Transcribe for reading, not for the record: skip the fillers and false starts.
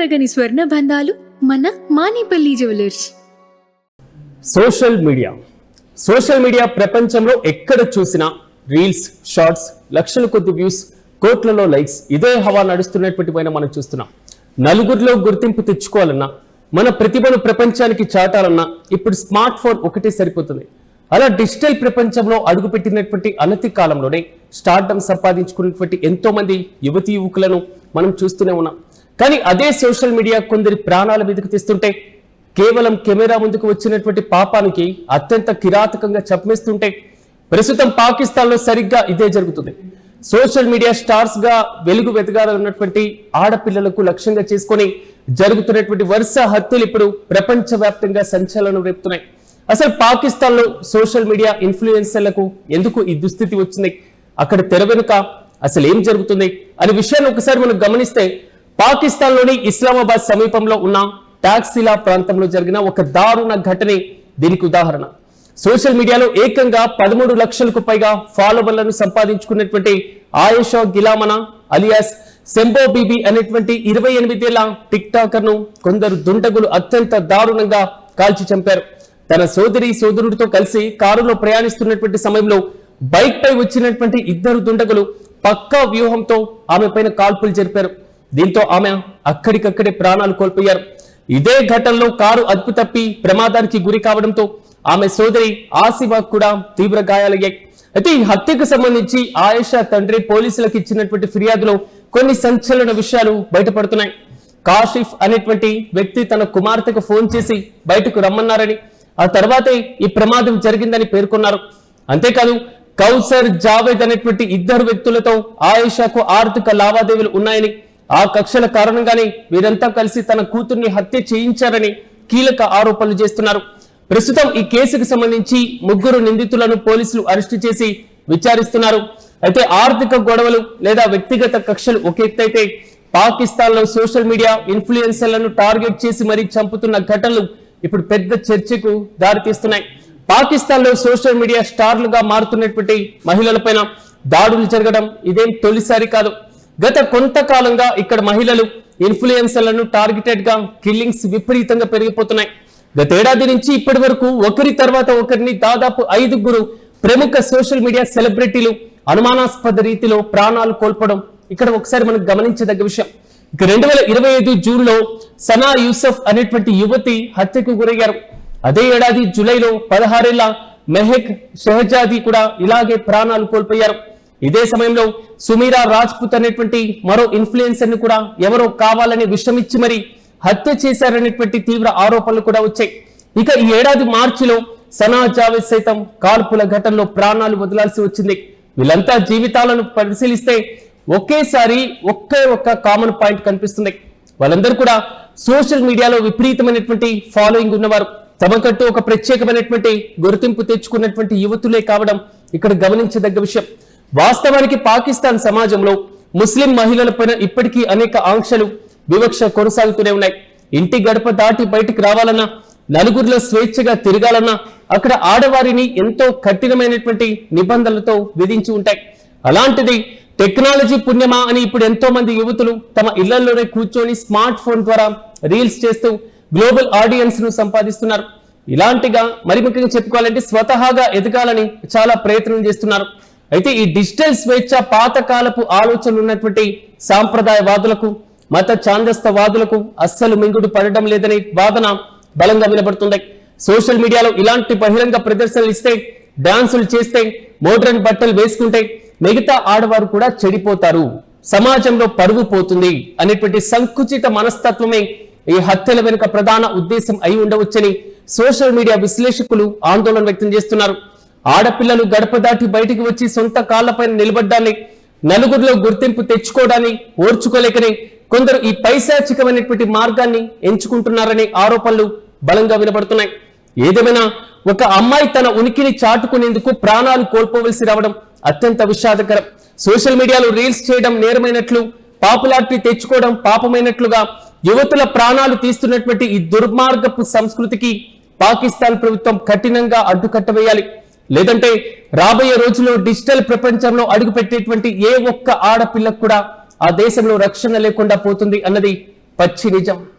తరగని స్వర్ణ బంధాలు మన మానిపల్లి జ్యువెలర్స్. సోషల్ మీడియా ప్రపంచంలో ఎక్కడ చూసినా రీల్స్, షార్ట్స్, లక్షల కొద్ది వ్యూస్, కోట్లలో లైక్స్, ఇదే హవా నడుస్తున్నటువంటి పైన మనం చూస్తున్నాం. నలుగురిలో గుర్తింపు తెచ్చుకోవాలన్నా, మన ప్రతిభను ప్రపంచానికి చాటాలన్నా ఇప్పుడు స్మార్ట్ ఫోన్ ఒకటే సరిపోతుంది. అలా డిజిటల్ ప్రపంచంలో అడుగుపెట్టినటువంటి అనతి కాలంలోనే స్టార్డమ్ సంపాదించుకున్నటువంటి ఎంతో మంది యువతీ యువకులను మనం చూస్తూనే ఉన్నాం. కానీ అదే సోషల్ మీడియా కొందరి ప్రాణాల మీదకు తెస్తుంటే, కేవలం కెమెరా ముందుకు వచ్చినటువంటి పాపానికి అత్యంత కిరాతకంగా చంపేస్తుంటే, ప్రస్తుతం పాకిస్తాన్లో సరిగ్గా ఇదే జరుగుతుంది. సోషల్ మీడియా స్టార్స్ గా వెలుగు వెతగాలన్నటువంటి ఆడపిల్లలకు లక్ష్యంగా చేసుకొని జరుగుతున్నటువంటి వరుస హత్యలు ఇప్పుడు ప్రపంచవ్యాప్తంగా సంచలనం రేపుతున్నాయి. అసలు పాకిస్తాన్ లో సోషల్ మీడియా ఇన్ఫ్లుయెన్సర్లకు ఎందుకు ఈ దుస్థితి వచ్చింది, అక్కడ తెర వెనుక అసలు ఏం జరుగుతుంది అనే విషయాన్ని ఒకసారి మనం గమనిస్తే, పాకిస్తాన్ లోని ఇస్లామాబాద్ సమీపంలో ఉన్న టాక్సిలా ప్రాంతంలో జరిగిన ఒక దారుణ ఘటనే దీనికి ఉదాహరణ. సోషల్ మీడియాలో ఏకంగా 13 లక్షలకు పైగా ఫాలోవర్లను సంపాదించుకున్నటువంటి ఆయేషా గిలామనా అలియాస్ సెంబో బీబీ అనేటువంటి 28 ఏళ్ల టిక్ టాకర్ ను కొందరు దుండగులు అత్యంత దారుణంగా కాల్చి చంపారు. తన సోదరుడితో కలిసి కారులో ప్రయాణిస్తున్నటువంటి సమయంలో బైక్ పై వచ్చినటువంటి ఇద్దరు దుండగులు పక్కా వ్యూహంతో ఆమె పైన కాల్పులు జరిపారు. దీంతో ఆమె అక్కడికక్కడే ప్రాణాలు కోల్పోయారు. ఇదే ఘటనలో కారు అదుపు తప్పి ప్రమాదానికి గురి కావడంతో ఆమె సోదరి ఆసిఫా కూడా తీవ్ర గాయాలయ్యాయి. అయితే ఈ హత్యకు సంబంధించి ఆయేషా తండ్రి పోలీసులకు ఇచ్చినటువంటి ఫిర్యాదులో కొన్ని సంచలన విషయాలు బయటపడుతున్నాయి. కాషిఫ్ అనేటువంటి వ్యక్తి తన కుమార్తెకు ఫోన్ చేసి బయటకు రమ్మన్నారని, ఆ తర్వాతే ఈ ప్రమాదం జరిగిందని పేర్కొన్నారు. అంతేకాదు కౌసర్, జావేద్ అనేటువంటి ఇద్దరు వ్యక్తులతో ఆయేషాకు ఆర్థిక లావాదేవీలు ఉన్నాయని, ఆ కక్షల కారణంగానే వీరంతా కలిసి తన కూతుర్ని హత్య చేయించారని కీలక ఆరోపణలు చేస్తున్నారు. ప్రస్తుతం ఈ కేసుకు సంబంధించి 3 నిందితులను పోలీసులు అరెస్టు చేసి విచారిస్తున్నారు. అయితే ఆర్థిక గొడవలు లేదా వ్యక్తిగత కక్షలు ఒక ఎత్తైతే, పాకిస్తాన్ లో సోషల్ మీడియా ఇన్ఫ్లుయెన్సర్లను టార్గెట్ చేసి మరీ చంపుతున్న ఘటనలు ఇప్పుడు పెద్ద చర్చకు దారితీస్తున్నాయి. పాకిస్తాన్ లో సోషల్ మీడియా స్టార్లుగా మారుతున్నటువంటి మహిళలపైన దాడులు జరగడం ఇదేం తొలిసారి కాదు. గత కొంతకాలంగా ఇక్కడ మహిళలు ఇన్ఫ్లుయెన్సర్లను టార్గెటెడ్ గా కిల్లింగ్స్ విపరీతంగా పెరిగిపోతున్నాయి. గత ఏడాది నుంచి ఇప్పటి వరకు ఒకరి తర్వాత ఒకరిని దాదాపు 5 ప్రముఖ సోషల్ మీడియా సెలబ్రిటీలు అనుమానాస్పద రీతిలో ప్రాణాలు కోల్పోవడం ఇక్కడ ఒకసారి మనం గమనించదగ్గ విషయం. 2025 జూన్ లో సనా యూసఫ్ అనేటువంటి యువతి హత్యకు గురయ్యారు. అదే ఏడాది జూలైలో 16 ఏళ్ల మెహక్ షెహజాది కూడా ఇలాగే ప్రాణాలు కోల్పోయారు. ఇదే సమయంలో సుమీరా రాజ్పుత్ అనేటువంటి మరో ఇన్ఫ్లుయెన్సర్ ని కూడా ఎవరో కావాలని విషమిచ్చి మరి హత్య చేశారనేటువంటి తీవ్ర ఆరోపణలు కూడా వచ్చాయి. ఇక ఈ ఏడాది మార్చిలో సనా జావేద్ సైతం కాల్పుల ఘటనలో ప్రాణాలు వదలాల్సి వచ్చింది. వీళ్ళంతా జీవితాలను పరిశీలిస్తే ఒకేసారి ఒక్క కామన్ పాయింట్ కనిపిస్తుంది. వాళ్ళందరూ కూడా సోషల్ మీడియాలో విపరీతమైనటువంటి ఫాలోయింగ్ ఉన్నవారు, తమకంటూ ఒక ప్రత్యేకమైనటువంటి గుర్తింపు తెచ్చుకున్నటువంటి యువతులే కావడం ఇక్కడ గమనించదగ్గ విషయం. వాస్తవానికి పాకిస్తాన్ సమాజంలో ముస్లిం మహిళలపైన ఇప్పటికీ అనేక ఆంక్షలు, వివక్ష కొనసాగుతూనే ఉన్నాయి. ఇంటి గడప దాటి బయటికి రావాలన్నా, నలుగురిలో స్వేచ్ఛగా తిరగాలన్నా అక్కడ ఆడవారిని ఎంతో కఠినమైనటువంటి నిబంధనలతో విధించి ఉంటాయి. అలాంటిది టెక్నాలజీ పుణ్యమా అని ఇప్పుడు ఎంతో మంది యువతులు తమ ఇళ్లలోనే కూర్చొని స్మార్ట్ ఫోన్ ద్వారా రీల్స్ చేస్తూ గ్లోబల్ ఆడియన్స్ ను సంపాదిస్తున్నారు. ఇలాంటిగా మరి ముఖ్యంగా చెప్పుకోవాలంటే స్వతహాగా ఎదగాలని చాలా ప్రయత్నం చేస్తున్నారు. అయితే ఈ డిజిటల్ స్వేచ్ఛ పాతకాలపు ఆలోచనలు ఉన్నటువంటి సాంప్రదాయవాదులకు, మత ఛాందస్తవాదులకు అస్సలు మింగుడు పడడం లేదనే వాదన బలంగా వినబడుతుంది. సోషల్ మీడియాలో ఇలాంటి బహిరంగ ప్రదర్శనలు ఇస్తే, డాన్సులు చేస్తే, మోడ్రన్ బట్టలు వేసుకుంటే మిగతా ఆడవారు కూడా చెడిపోతారు, సమాజంలో పరువు పోతుంది అనేటువంటి సంకుచిత మనస్తత్వమే ఈ హత్యల వెనుక ప్రధాన ఉద్దేశం అయి ఉండవచ్చని సోషల్ మీడియా విశ్లేషకులు ఆందోళన వ్యక్తం చేస్తున్నారు. ఆడపిల్లలు గడప దాటి బయటికి వచ్చి సొంత కాళ్లపైన నిలబడ్డాన్ని, నలుగురిలో గుర్తింపు తెచ్చుకోవడాన్ని ఓర్చుకోలేకనే కొందరు ఈ పైశాచికమైనటువంటి మార్గాన్ని ఎంచుకుంటున్నారనే ఆరోపణలు బలంగా వినబడుతున్నాయి. ఏదేమైనా ఒక అమ్మాయి తన ఉనికిని చాటుకునేందుకు ప్రాణాలు కోల్పోవలసి రావడం అత్యంత విషాదకరం. సోషల్ మీడియాలో రీల్స్ చేయడం నేరమైనట్లు, పాపులారిటీ తెచ్చుకోవడం పాపమైనట్లుగా యువతుల ప్రాణాలు తీస్తున్నటువంటి ఈ దుర్మార్గపు సంస్కృతికి పాకిస్తాన్ ప్రభుత్వం కఠినంగా అడ్డుకట్టవేయాలి. లేదంటే రాబోయే రోజుల్లో డిజిటల్ ప్రపంచంలో అడుగుపెట్టేటువంటి ఏ ఒక్క ఆడపిల్లకు కూడా ఆ దేశంలో రక్షణ లేకుండా పోతుంది అన్నది పచ్చి నిజం.